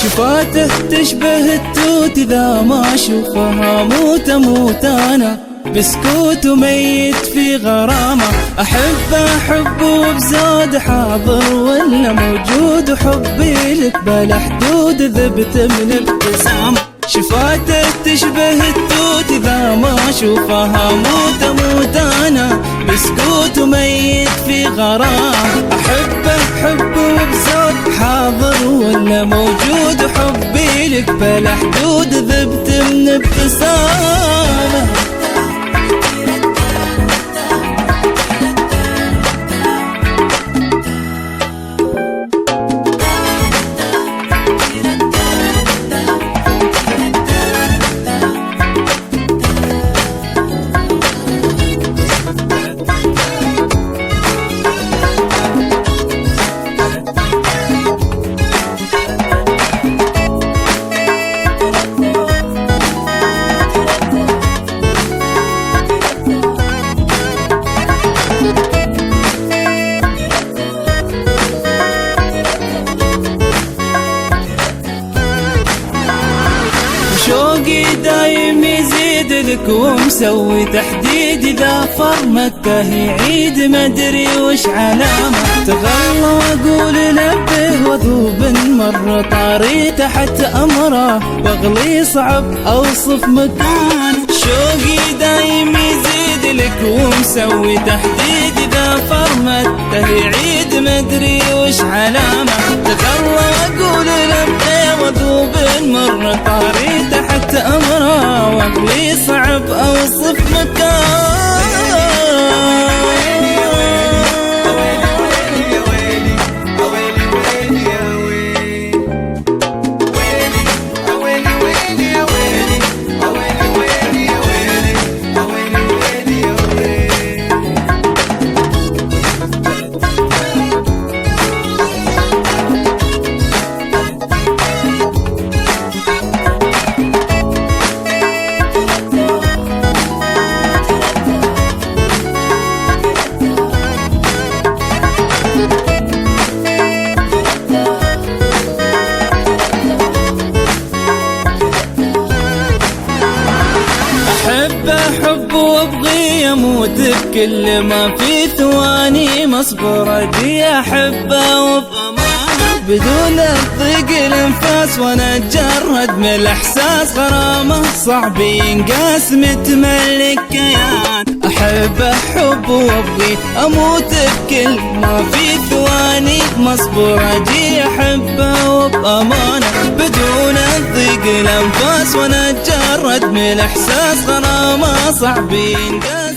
شفاته تشبه التوت إذا ما أشوفها موت أنا بسكوت وميت في غرامة. أحبه بزود حاضر ولا موجود، وحبي لك بلا حدود ذبت من ابتسامة. شفاته تشبه التوت إذا ما أشوفها موت أنا بسكوت وميت في غرام. أحبه بزود حاضر ولا موجود، وحبي لك بلا حدود ذبت من ابتسامة. شوقي دايم يزيد لك ومسوي تحديد، إذا فرمته يعيد مدري وش علامة. تغلى واقول لبه وذوب مرة طاري تحت أمره، واغلي صعب أوصف مكان. شوقي دايم يزيد لك ومسوي تحديد، إذا فرمته يعيد مدري وش علامة. تغلى واقول لبه وذوب مرة طاري تحت أمره، واغلي صعب أوصف مكان. أحب وابغي اموت بكل ما في ثواني مصبرة دي. احبه وبأمانة بدون الضيق الانفاس، وانا اتجرد من الاحساس غرامه صعب ينقاس متملك كيان. احبه حب وابغي اموت بكل ما في ثواني مصبرة دي. احبه وبأمانة بدون الضيق الانفاس، وانا اتجرد من الاحساس غرامه صعب ينقاس.